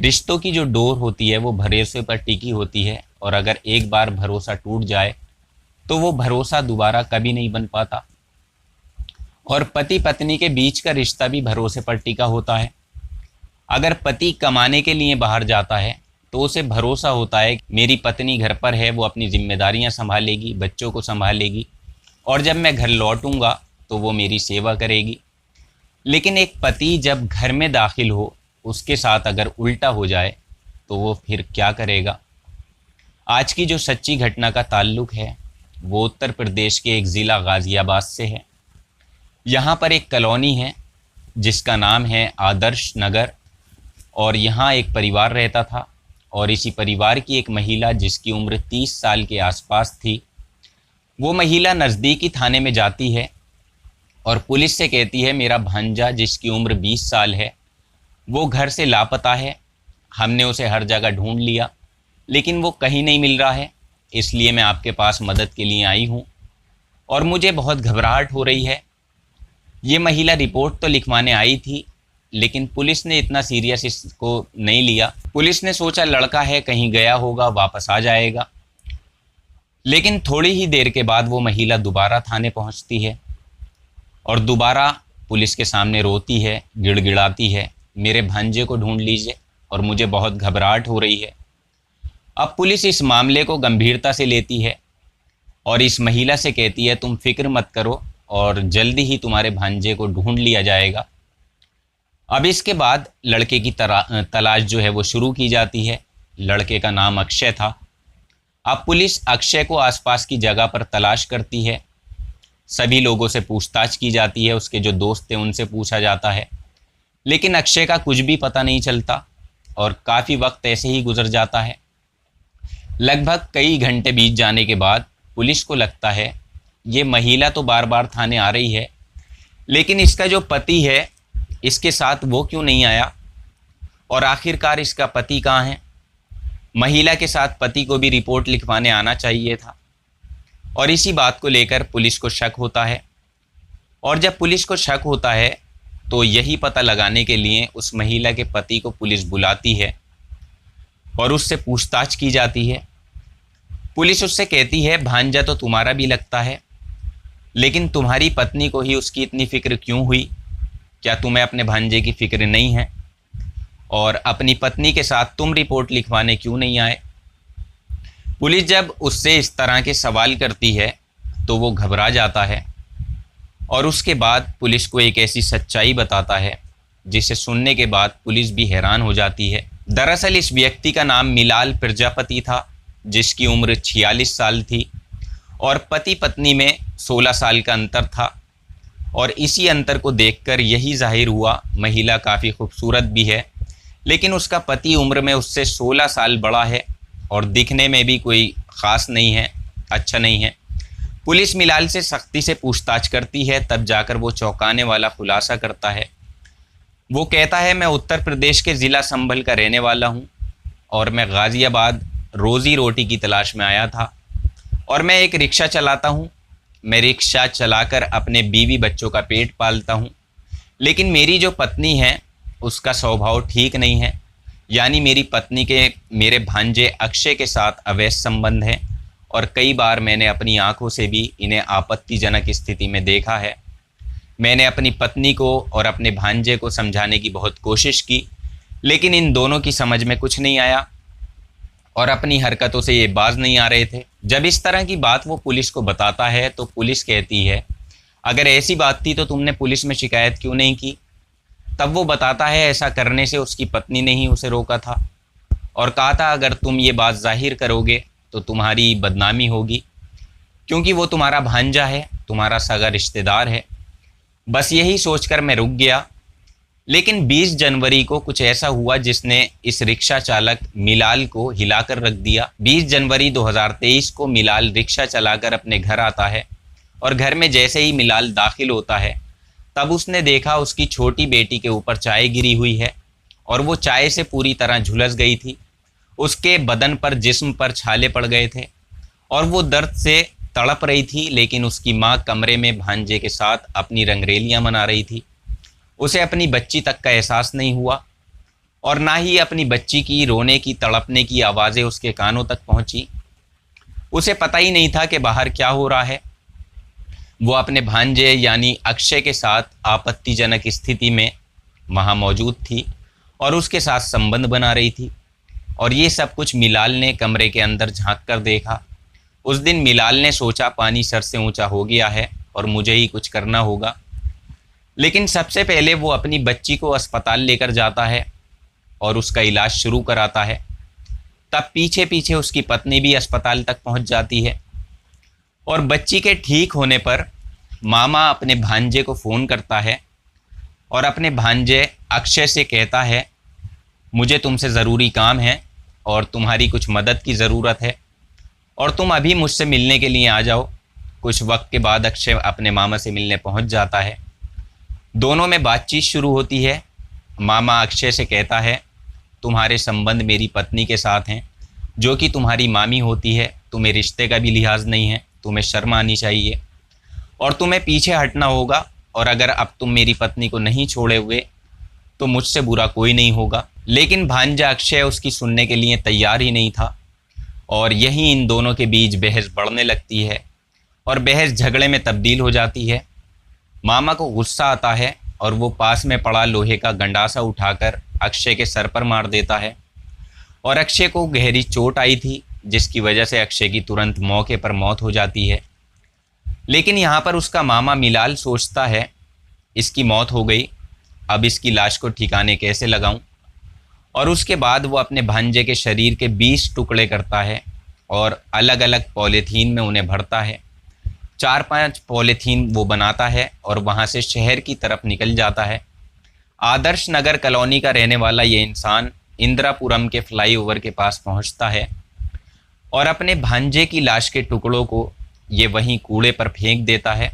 रिश्तों की जो डोर होती है वो भरोसे पर टिकी होती है, और अगर एक बार भरोसा टूट जाए तो वो भरोसा दोबारा कभी नहीं बन पाता। और पति पत्नी के बीच का रिश्ता भी भरोसे पर टिका होता है। अगर पति कमाने के लिए बाहर जाता है तो उसे भरोसा होता है कि मेरी पत्नी घर पर है, वो अपनी जिम्मेदारियां संभालेगी, बच्चों को संभालेगी, और जब मैं घर लौटूंगा तो वो मेरी सेवा करेगी। लेकिन एक पति जब घर में दाखिल हो, उसके साथ अगर उल्टा हो जाए तो वो फिर क्या करेगा। आज की जो सच्ची घटना का ताल्लुक है वो उत्तर प्रदेश के एक ज़िला गाज़ियाबाद से है। यहाँ पर एक कॉलोनी है जिसका नाम है आदर्श नगर, और यहाँ एक परिवार रहता था, और इसी परिवार की एक महिला जिसकी उम्र 30 साल के आसपास थी, वो महिला नज़दीकी थाने में जाती है और पुलिस से कहती है मेरा भांजा जिसकी उम्र 20 साल है वो घर से लापता है। हमने उसे हर जगह ढूंढ लिया लेकिन वो कहीं नहीं मिल रहा है, इसलिए मैं आपके पास मदद के लिए आई हूँ और मुझे बहुत घबराहट हो रही है। ये महिला रिपोर्ट तो लिखवाने आई थी लेकिन पुलिस ने इतना सीरियस इसको नहीं लिया। पुलिस ने सोचा लड़का है, कहीं गया होगा, वापस आ जाएगा। लेकिन थोड़ी ही देर के बाद वो महिला दोबारा थाने पहुंचती है और दोबारा पुलिस के सामने रोती है, गिड़गिड़ाती है, मेरे भांजे को ढूंढ लीजिए और मुझे बहुत घबराहट हो रही है। अब पुलिस इस मामले को गंभीरता से लेती है और इस महिला से कहती है तुम फिक्र मत करो और जल्दी ही तुम्हारे भांजे को ढूंढ लिया जाएगा। अब इसके बाद लड़के की तलाश जो है वो शुरू की जाती है। लड़के का नाम अक्षय था। अब पुलिस अक्षय को आसपास की जगह पर तलाश करती है। सभी लोगों से पूछताछ की जाती है, उसके जो दोस्त थे उनसे पूछा जाता है, लेकिन अक्षय का कुछ भी पता नहीं चलता और काफ़ी वक्त ऐसे ही गुजर जाता है। लगभग कई घंटे बीत जाने के बाद पुलिस को लगता है ये महिला तो बार बार थाने आ रही है, लेकिन इसका जो पति है इसके साथ वो क्यों नहीं आया, और आखिरकार इसका पति कहाँ है। महिला के साथ पति को भी रिपोर्ट लिखवाने आना चाहिए था। और इसी बात को लेकर पुलिस को शक होता है, और जब पुलिस को शक होता है तो यही पता लगाने के लिए उस महिला के पति को पुलिस बुलाती है और उससे पूछताछ की जाती है। पुलिस उससे कहती है भांजा तो तुम्हारा भी लगता है, लेकिन तुम्हारी पत्नी को ही उसकी इतनी फ़िक्र क्यों हुई? क्या तुम्हें अपने भांजे की फ़िक्र नहीं है? और अपनी पत्नी के साथ तुम रिपोर्ट लिखवाने क्यों नहीं आए? पुलिस जब उससे इस तरह के सवाल करती है तो वो घबरा जाता है और उसके बाद पुलिस को एक ऐसी सच्चाई बताता है जिसे सुनने के बाद पुलिस भी हैरान हो जाती है। दरअसल इस व्यक्ति का नाम मिलाल प्रजापति था, जिसकी उम्र 46 साल थी और पति पत्नी में 16 साल का अंतर था। और इसी अंतर को देखकर यही जाहिर हुआ महिला काफ़ी खूबसूरत भी है, लेकिन उसका पति उम्र में उससे 16 साल बड़ा है और दिखने में भी कोई ख़ास नहीं है, अच्छा नहीं है। पुलिस मिलाल से सख्ती से पूछताछ करती है, तब जाकर वो चौंकाने वाला खुलासा करता है। वो कहता है मैं उत्तर प्रदेश के ज़िला संभल का रहने वाला हूँ और मैं गाज़ियाबाद रोज़ी रोटी की तलाश में आया था और मैं एक रिक्शा चलाता हूँ। मैं रिक्शा चलाकर अपने बीवी बच्चों का पेट पालता हूँ, लेकिन मेरी जो पत्नी है उसका स्वभाव ठीक नहीं है, यानी मेरी पत्नी के मेरे भांजे अक्षय के साथ अवैध संबंध हैं और कई बार मैंने अपनी आंखों से भी इन्हें आपत्तिजनक स्थिति में देखा है। मैंने अपनी पत्नी को और अपने भांजे को समझाने की बहुत कोशिश की, लेकिन इन दोनों की समझ में कुछ नहीं आया और अपनी हरकतों से ये बाज नहीं आ रहे थे। जब इस तरह की बात वो पुलिस को बताता है तो पुलिस कहती है अगर ऐसी बात थी तो तुमने पुलिस में शिकायत क्यों नहीं की? तब वो बताता है ऐसा करने से उसकी पत्नी ने ही उसे रोका था और कहा था अगर तुम ये बात जाहिर करोगे तो तुम्हारी बदनामी होगी, क्योंकि वो तुम्हारा भांजा है, तुम्हारा सगा रिश्तेदार है। बस यही सोचकर मैं रुक गया। लेकिन 20 जनवरी को कुछ ऐसा हुआ जिसने इस रिक्शा चालक मिलाल को हिलाकर रख दिया। 20 जनवरी 2023 को मिलाल रिक्शा चलाकर अपने घर आता है और घर में जैसे ही मिलाल दाखिल होता है तब उसने देखा उसकी छोटी बेटी के ऊपर चाय गिरी हुई है और वो चाय से पूरी तरह झुलस गई थी। उसके बदन पर, जिस्म पर छाले पड़ गए थे और वो दर्द से तड़प रही थी, लेकिन उसकी माँ कमरे में भांजे के साथ अपनी रंगरेलियाँ मना रही थी। उसे अपनी बच्ची तक का एहसास नहीं हुआ और ना ही अपनी बच्ची की रोने की तड़पने की आवाज़ें उसके कानों तक पहुंची। उसे पता ही नहीं था कि बाहर क्या हो रहा है। वो अपने भांजे यानी अक्षय के साथ आपत्तिजनक स्थिति में वहाँ मौजूद थी और उसके साथ संबंध बना रही थी। और ये सब कुछ मिलाल ने कमरे के अंदर झांक कर देखा। उस दिन मिलाल ने सोचा पानी सर से ऊंचा हो गया है और मुझे ही कुछ करना होगा। लेकिन सबसे पहले वो अपनी बच्ची को अस्पताल लेकर जाता है और उसका इलाज शुरू कराता है। तब पीछे पीछे उसकी पत्नी भी अस्पताल तक पहुंच जाती है और बच्ची के ठीक होने पर मामा अपने भांजे को फ़ोन करता है और अपने भांजे अक्षय से कहता है, मुझे तुमसे ज़रूरी काम है और तुम्हारी कुछ मदद की ज़रूरत है और तुम अभी मुझसे मिलने के लिए आ जाओ। कुछ वक्त के बाद अक्षय अपने मामा से मिलने पहुंच जाता है। दोनों में बातचीत शुरू होती है। मामा अक्षय से कहता है, तुम्हारे संबंध मेरी पत्नी के साथ हैं, जो कि तुम्हारी मामी होती है। तुम्हें रिश्ते का भी लिहाज नहीं है, तुम्हें शर्म आनी चाहिए और तुम्हें पीछे हटना होगा। और अगर अब तुम मेरी पत्नी को नहीं छोड़े हुए तो मुझसे बुरा कोई नहीं होगा। लेकिन भांजा अक्षय उसकी सुनने के लिए तैयार ही नहीं था और यहीं इन दोनों के बीच बहस बढ़ने लगती है और बहस झगड़े में तब्दील हो जाती है। मामा को गुस्सा आता है और वो पास में पड़ा लोहे का गंडासा उठाकर अक्षय के सर पर मार देता है और अक्षय को गहरी चोट आई थी, जिसकी वजह से अक्षय की तुरंत मौके पर मौत हो जाती है। लेकिन यहाँ पर उसका मामा मिलाल सोचता है, इसकी मौत हो गई, अब इसकी लाश को ठिकाने कैसे लगाऊं। और उसके बाद वो अपने भांजे के शरीर के 20 टुकड़े करता है और अलग अलग पॉलीथीन में उन्हें भरता है। 4-5 पॉलीथीन वो बनाता है और वहाँ से शहर की तरफ निकल जाता है। आदर्श नगर कॉलोनी का रहने वाला ये इंसान इंदिरापुरम के फ्लाईओवर के पास पहुँचता है और अपने भांजे की लाश के टुकड़ों को ये वहीं कूड़े पर फेंक देता है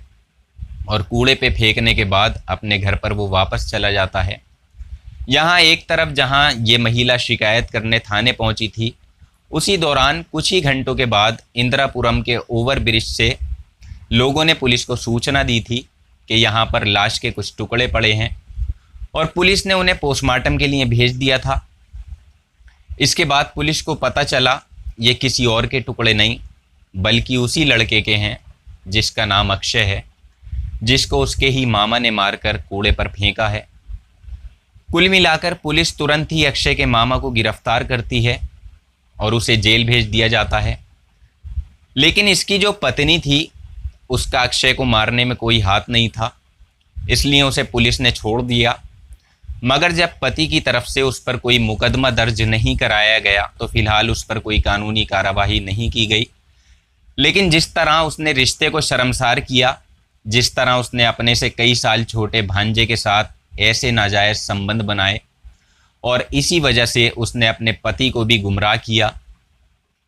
और कूड़े पे फेंकने के बाद अपने घर पर वो वापस चला जाता है। यहाँ एक तरफ जहाँ ये महिला शिकायत करने थाने पहुँची थी, उसी दौरान कुछ ही घंटों के बाद इंदिरापुरम के ओवर ब्रिज से लोगों ने पुलिस को सूचना दी थी कि यहाँ पर लाश के कुछ टुकड़े पड़े हैं और पुलिस ने उन्हें पोस्टमार्टम के लिए भेज दिया था। इसके बाद पुलिस को पता चला ये किसी और के टुकड़े नहीं बल्कि उसी लड़के के हैं जिसका नाम अक्षय है, जिसको उसके ही मामा ने मारकर कूड़े पर फेंका है। कुल मिलाकर पुलिस तुरंत ही अक्षय के मामा को गिरफ्तार करती है और उसे जेल भेज दिया जाता है। लेकिन इसकी जो पत्नी थी, उसका अक्षय को मारने में कोई हाथ नहीं था, इसलिए उसे पुलिस ने छोड़ दिया। मगर जब पति की तरफ से उस पर कोई मुकदमा दर्ज नहीं कराया गया तो फिलहाल उस पर कोई कानूनी कार्रवाई नहीं की गई। लेकिन जिस तरह उसने रिश्ते को शर्मसार किया, जिस तरह उसने अपने से कई साल छोटे भांजे के साथ ऐसे नाजायज़ संबंध बनाए और इसी वजह से उसने अपने पति को भी गुमराह किया,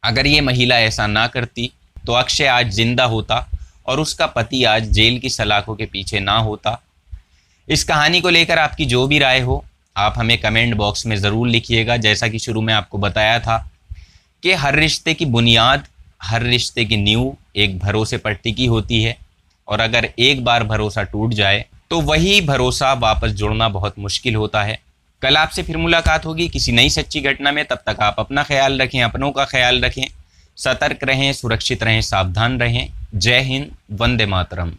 अगर ये महिला ऐसा ना करती तो अक्षय आज जिंदा होता और उसका पति आज जेल की सलाखों के पीछे ना होता। इस कहानी को लेकर आपकी जो भी राय हो, आप हमें कमेंट बॉक्स में ज़रूर लिखिएगा। जैसा कि शुरू में आपको बताया था कि हर रिश्ते की बुनियाद, हर रिश्ते की नींव एक भरोसे पर टिकी होती है और अगर एक बार भरोसा टूट जाए तो वही भरोसा वापस जुड़ना बहुत मुश्किल होता है। कल आपसे फिर मुलाकात होगी किसी नई सच्ची घटना में। तब तक आप अपना ख्याल रखें, अपनों का ख्याल रखें, सतर्क रहें, सुरक्षित रहें, सावधान रहें। जय हिंद, वंदे मातरम।